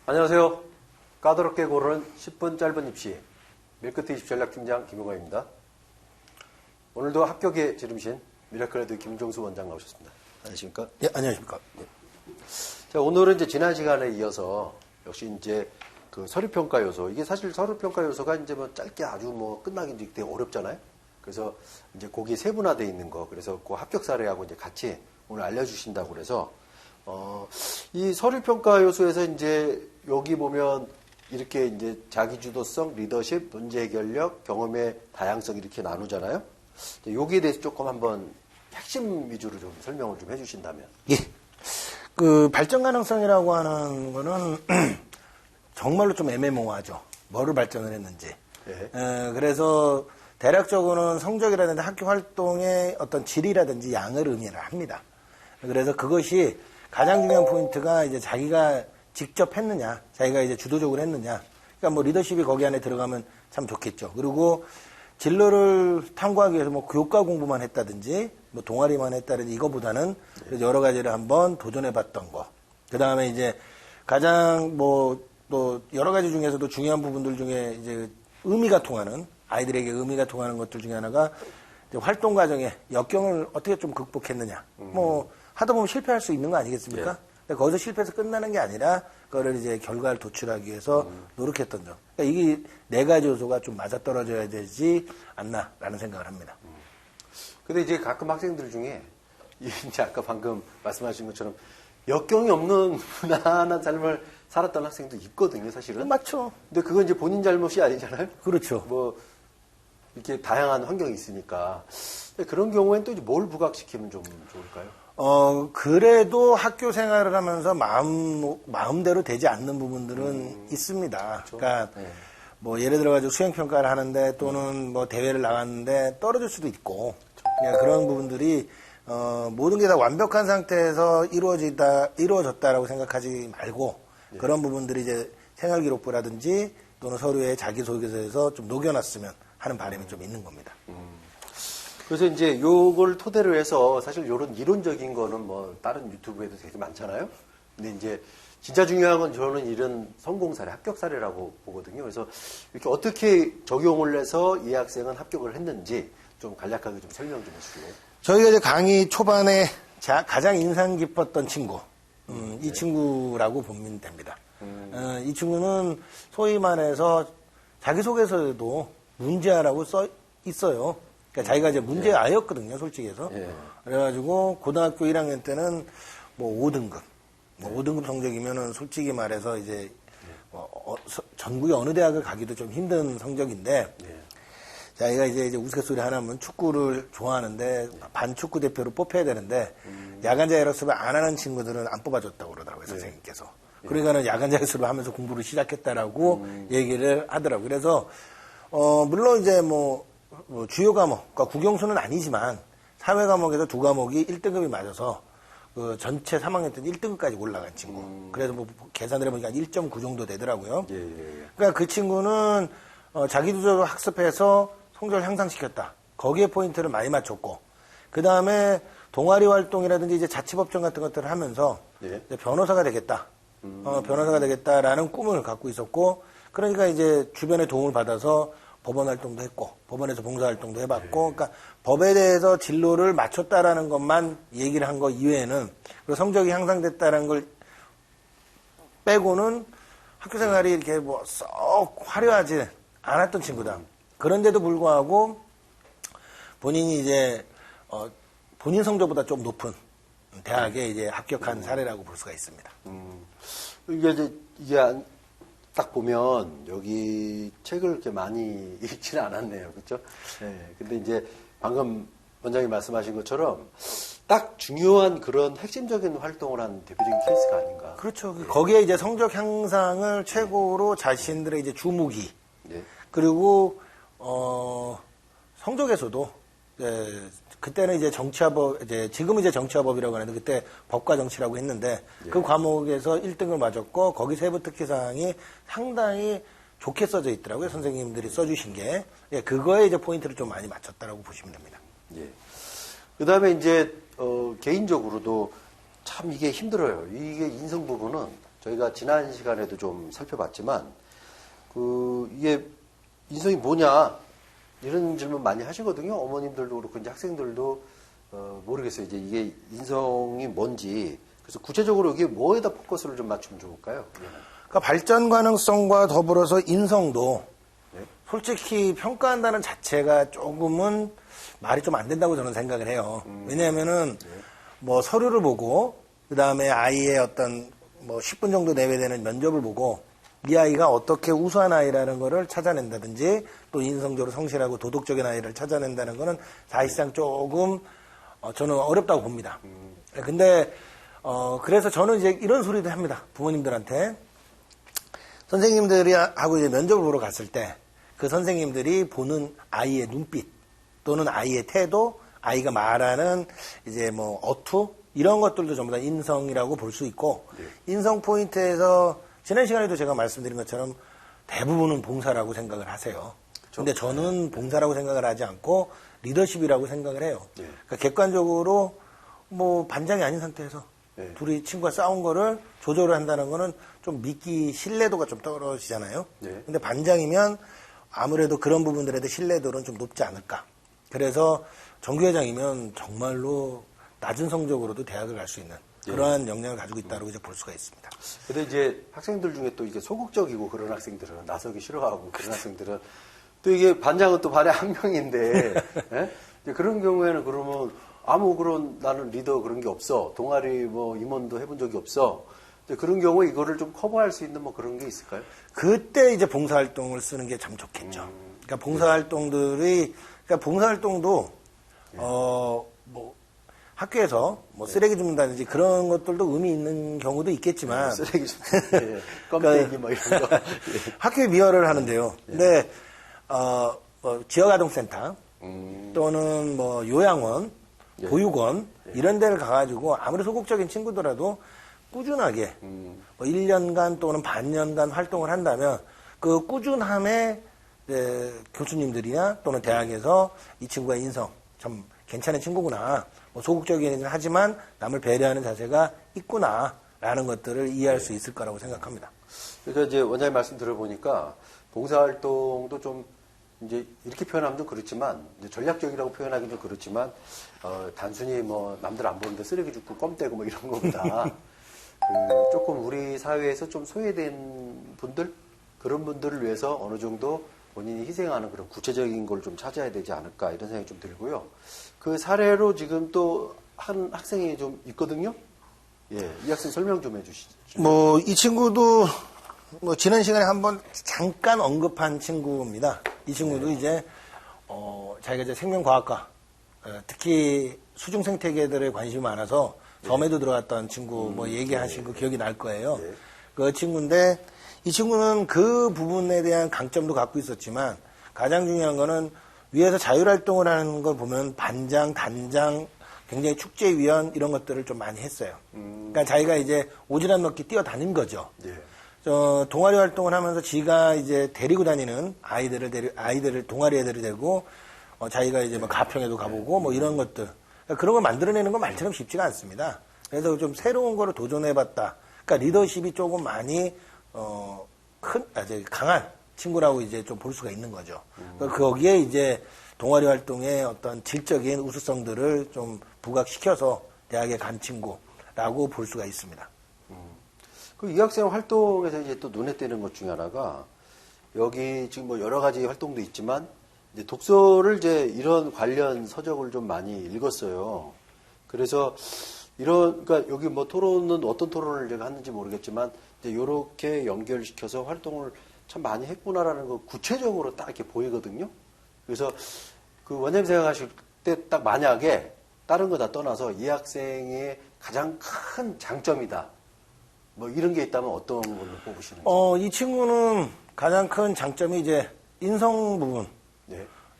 안녕하세요. 까다롭게 고르는 10분 짧은 입시 밀크티 입시 전략팀장 김용화입니다. 오늘도 합격의 지름신 미라클레드 김종수 원장 나오셨습니다. 안녕하십니까? 네, 안녕하십니까? 네. 자, 오늘은 이제 지난 시간에 이어서 역시 이제 그 서류평가 요소, 이게 사실 서류평가 요소가 이제 뭐 짧게 아주 뭐 끝나기 되게 어렵잖아요. 그래서 이제 거기에 세분화되어 있는 거, 그래서 그 합격 사례하고 이제 같이 오늘 알려주신다고 그래서 이 서류평가 요소에서 이제 여기 보면 이렇게 이제 자기주도성, 리더십, 문제 해결력, 경험의 다양성 이렇게 나누잖아요. 여기에 대해서 조금 한번 핵심 위주로 좀 설명을 좀 해주신다면. 예. 그 발전 가능성이라고 하는 거는 정말로 좀 애매모호하죠. 뭐를 발전을 했는지. 예. 그래서 대략적으로는 성적이라든지 학교 활동의 어떤 질이라든지 양을 의미를 합니다. 그래서 그것이 가장 중요한 포인트가 이제 자기가 직접 했느냐, 자기가 이제 주도적으로 했느냐. 그러니까 뭐 리더십이 거기 안에 들어가면 참 좋겠죠. 그리고 진로를 탐구하기 위해서 뭐 교과 공부만 했다든지, 뭐 동아리만 했다든지 이거보다는 여러 가지를 한번 도전해봤던 거. 그 다음에 이제 가장 뭐 또 여러 가지 중에서도 중요한 부분들 중에 이제 의미가 통하는, 아이들에게 의미가 통하는 것들 중에 하나가 이제 활동 과정에 역경을 어떻게 좀 극복했느냐. 뭐 하다 보면 실패할 수 있는 거 아니겠습니까? 예. 근데 거기서 실패해서 끝나는 게 아니라 그거를 이제 결과를 도출하기 위해서 노력했던 점. 그러니까 이게 네 가지 요소가 좀 맞아떨어져야 되지 않나라는 생각을 합니다. 근데 이제 가끔 학생들 중에 이제 아까 방금 말씀하신 것처럼 역경이 없는 무난한 삶을 살았던 학생도 있거든요, 사실은. 맞죠. 근데 그건 이제 본인 잘못이 아니잖아요. 그렇죠. 뭐 이렇게 다양한 환경이 있으니까. 근데 그런 경우에는 또 이제 뭘 부각시키면 좀 좋을까요? 그래도 학교 생활을 하면서 마음대로 되지 않는 부분들은 있습니다. 그렇죠. 그러니까, 네. 뭐, 예를 들어가지고 수행평가를 하는데 또는 뭐 대회를 나갔는데 떨어질 수도 있고, 그러니까 그런 부분들이, 모든 게 다 완벽한 상태에서 이루어졌다라고 생각하지 말고, 그런 부분들이 이제 생활기록부라든지 또는 서류에 자기소개서에서 좀 녹여놨으면 하는 바람이 좀 있는 겁니다. 그래서 이제 요걸 토대로 해서 사실 이런 이론적인 거는 뭐 다른 유튜브에도 되게 많잖아요. 근데 이제 진짜 중요한 건 저는 이런 성공 사례, 합격 사례라고 보거든요. 그래서 이렇게 어떻게 적용을 해서 이 학생은 합격을 했는지 좀 간략하게 좀 설명 좀 해주실래요? 저희가 이제 강의 초반에 가장 인상 깊었던 친구, 이 친구라고 보면 됩니다. 이 친구는 소위 말해서 자기소개서에도 문제아라고 써 있어요. 그러니까 자기가 이제 문제아였거든요, 솔직히 해서. 예. 그래가지고 고등학교 1학년 때는 뭐 5등급, 뭐 5등급 성적이면은 솔직히 말해서 이제 전국의 어느 대학을 가기도 좀 힘든 성적인데, 자기가 이제 우스갯소리 하나면 축구를 좋아하는데 반축구 대표로 뽑혀야 되는데 야간 자율학습을 안 하는 친구들은 안 뽑아줬다고 그러더라고요, 선생님께서. 그러니까는 야간 자율학습을 하면서 공부를 시작했다라고 얘기를 하더라고요. 그래서 물론 이제 뭐 주요 과목, 그러니까 국영수는 아니지만 사회 과목에서 두 과목이 1등급이 맞아서 그 전체 3학년 때 1등급까지 올라간 친구. 그래서 뭐 계산을 해보니까 1.9 정도 되더라고요. 그러니까 그 친구는 자기주도적으로 학습해서 성적을 향상시켰다. 거기에 포인트를 많이 맞췄고, 그 다음에 동아리 활동이라든지 이제 자치법정 같은 것들을 하면서 이제 변호사가 되겠다. 변호사가 되겠다라는 꿈을 갖고 있었고, 그러니까 이제 주변의 도움을 받아서 법원 활동도 했고, 법원에서 봉사 활동도 해봤고, 그러니까 법에 대해서 진로를 맞췄다라는 것만 얘기를 한 거 이외에는, 그리고 성적이 향상됐다는 걸 빼고는 학교 생활이 이렇게 뭐 썩 화려하지 않았던 친구다. 그런데도 불구하고 본인이 이제 본인 성적보다 좀 높은 대학에 이제 합격한 사례라고 볼 수가 있습니다. 이게 딱 보면 여기 책을 그렇게 많이 읽지는 않았네요, 그렇죠? 네. 근데 이제 방금 원장님 말씀하신 것처럼 딱 중요한 그런 핵심적인 활동을 한 대표적인 케이스가 아닌가. 그렇죠. 거기에 이제 성적 향상을 최고로 자신들의 이제 주무기 그리고 성적에서도 그때는 이제 정치화법, 지금은 이제 정치화법이라고 하는데 그때 법과 정치라고 했는데 그 과목에서 1등을 맞았고 거기 세부 특기사항이 상당히 좋게 써져 있더라고요. 선생님들이 써주신 게. 그거에 이제 포인트를 좀 많이 맞췄다라고 보시면 됩니다. 그 다음에 이제, 개인적으로도 참 이게 힘들어요. 이게 인성 부분은 저희가 지난 시간에도 좀 살펴봤지만 이게 인성이 뭐냐 이런 질문 많이 하시거든요. 어머님들도 그렇고 이제 학생들도 모르겠어요. 이제 이게 인성이 뭔지. 그래서 구체적으로 이게 뭐에다 포커스를 좀 맞추면 좋을까요? 그러니까 발전 가능성과 더불어서 인성도 네. 솔직히 평가한다는 자체가 조금은 말이 좀 안 된다고 저는 생각을 해요. 왜냐하면은 뭐 서류를 보고 그 다음에 아이의 어떤 뭐 10분 정도 내외되는 면접을 보고 이 아이가 어떻게 우수한 아이라는 거를 찾아낸다든지 또 인성적으로 성실하고 도덕적인 아이를 찾아낸다는 거는 사실상 조금 저는 어렵다고 봅니다. 근데 그래서 저는 이제 이런 소리도 합니다. 부모님들한테. 선생님들이 하고 이제 면접을 보러 갔을 때 그 선생님들이 보는 아이의 눈빛 또는 아이의 태도, 아이가 말하는 이제 뭐 어투 이런 것들도 전부 다 인성이라고 볼 수 있고 인성 포인트에서 지난 시간에도 제가 말씀드린 것처럼 대부분은 봉사라고 생각을 하세요. 근데 저는 봉사라고 생각을 하지 않고 리더십이라고 생각을 해요. 그러니까 객관적으로 뭐 반장이 아닌 상태에서 둘이 친구가 싸운 거를 조절을 한다는 거는 좀 믿기 신뢰도가 좀 떨어지잖아요. 근데 반장이면 아무래도 그런 부분들에 대해 신뢰도는 좀 높지 않을까. 그래서 정규회장이면 정말로 낮은 성적으로도 대학을 갈 수 있는 그러한 역량을 가지고 있다고 이제 볼 수가 있습니다. 근데 이제 학생들 중에 또 이게 소극적이고 그런 학생들은 나서기 싫어하고 그런 학생들은 또 이게 반장은 또 반의 한 명인데 예? 그런 경우에는 그러면 아무 그런 나는 리더 그런 게 없어. 동아리 뭐 임원도 해본 적이 없어. 그런 경우에 이거를 좀 커버할 수 있는 뭐 그런 게 있을까요? 그때 이제 봉사활동을 쓰는 게 참 좋겠죠. 그러니까 그러니까 봉사활동도 뭐 학교에서 뭐 쓰레기 줍는다든지 그런 것들도 의미 있는 경우도 있겠지만 쓰레기 좀 껌떼기 뭐 이런 거 학교에 미화를 하는데요. 근데 뭐 지역아동센터 또는 뭐 요양원, 보육원 이런 데를 가가지고 아무리 소극적인 친구더라도 꾸준하게 뭐 1년간 또는 반년간 활동을 한다면 그 꾸준함에 교수님들이나 또는 대학에서 이 친구의 인성 참 괜찮은 친구구나. 뭐 소극적이긴 하지만 남을 배려하는 자세가 있구나라는 것들을 이해할 수 있을 거라고 생각합니다. 그러니까 이제 원장님 말씀 들어보니까 봉사활동도 좀 이제 이렇게 표현하면 좀 그렇지만 이제 전략적이라고 표현하기는 좀 그렇지만 단순히 뭐 남들 안 보는데 쓰레기 줍고 껌 떼고 뭐 이런 것보다 조금 우리 사회에서 좀 소외된 분들 그런 분들을 위해서 어느 정도 본인이 희생하는 그런 구체적인 걸 좀 찾아야 되지 않을까 이런 생각이 좀 들고요. 그 사례로 지금 또 한 학생이 좀 있거든요. 예, 이 학생 설명 좀 해주시죠. 뭐 이 친구도 뭐 지난 시간에 한번 잠깐 언급한 친구입니다. 이 친구도 이제 자기가 이제 생명과학과 특히 수중생태계들에 관심이 많아서 점에도 들어갔던 친구 뭐 얘기하신 거 기억이 날 거예요. 그 친구인데 이 친구는 그 부분에 대한 강점도 갖고 있었지만 가장 중요한 거는 위에서 자율활동을 하는 걸 보면 반장, 단장, 굉장히 축제위원 이런 것들을 좀 많이 했어요. 그러니까 자기가 이제 오지랖 넓게 뛰어다닌 거죠. 동아리 활동을 하면서 지가 이제 데리고 다니는 아이들을 동아리 애들을 데리고 자기가 이제 뭐 가평에도 가보고 뭐 이런 것들 그러니까 그런 걸 만들어내는 건 말처럼 쉽지가 않습니다. 그래서 좀 새로운 거를 도전해봤다. 그러니까 리더십이 조금 많이 강한 친구라고 이제 좀 볼 수가 있는 거죠. 그러니까 거기에 이제 동아리 활동의 어떤 질적인 우수성들을 좀 부각시켜서 대학에 간 친구라고 볼 수가 있습니다. 그 이 학생 활동에서 이제 또 눈에 띄는 것 중에 하나가 여기 지금 뭐 여러 가지 활동도 있지만 이제 독서를 이제 이런 관련 서적을 좀 많이 읽었어요. 그래서 그러니까 여기 뭐 토론은 어떤 토론을 제가 했는지 모르겠지만 이제 이렇게 연결시켜서 활동을 참 많이 했구나라는 거 구체적으로 딱 이렇게 보이거든요. 그래서 그 원장님 생각하실 때 딱 만약에 다른 거 다 떠나서 이 학생의 가장 큰 장점이다. 뭐 이런 게 있다면 어떤 걸로 꼽으시는지? 이 친구는 가장 큰 장점이 이제 인성 부분.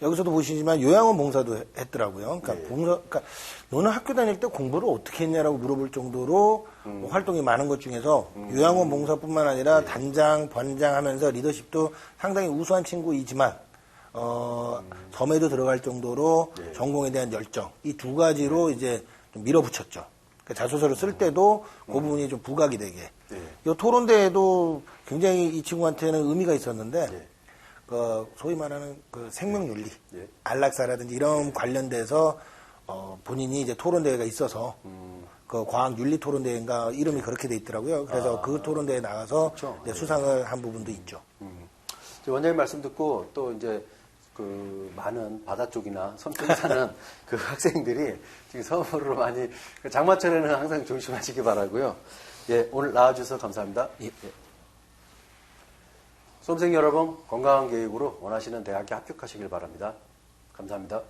여기서도 보시지만 요양원 봉사도 했더라고요. 그러니까 그러니까 너는 학교 다닐 때 공부를 어떻게 했냐라고 물어볼 정도로 뭐 활동이 많은 것 중에서 요양원 봉사뿐만 아니라 단장, 반장 하면서 리더십도 상당히 우수한 친구이지만 점에도 들어갈 정도로 전공에 대한 열정 이 두 가지로 이제 좀 밀어붙였죠. 그 자소서를 쓸 때도 그 부분이 좀 부각이 되게. 네. 이 토론대에도 굉장히 이 친구한테는 의미가 있었는데, 네. 그 소위 말하는 그 생명윤리, 네. 안락사라든지 이런 관련돼서 본인이 이제 토론대회가 있어서 그 과학윤리 토론대회인가 이름이 그렇게 돼 있더라고요. 그래서 그 토론대회에 나가서 그렇죠. 이제 수상을 한 부분도 있죠. 원장님 말씀 듣고 또 이제 그 많은 바다 쪽이나 섬 쪽에 사는 그 학생들이 지금 섬으로 많이 장마철에는 항상 조심하시기 바라고요. 예, 오늘 나와주셔서 감사합니다. 예. 수험생 여러분 건강한 교육으로 원하시는 대학에 합격하시길 바랍니다. 감사합니다.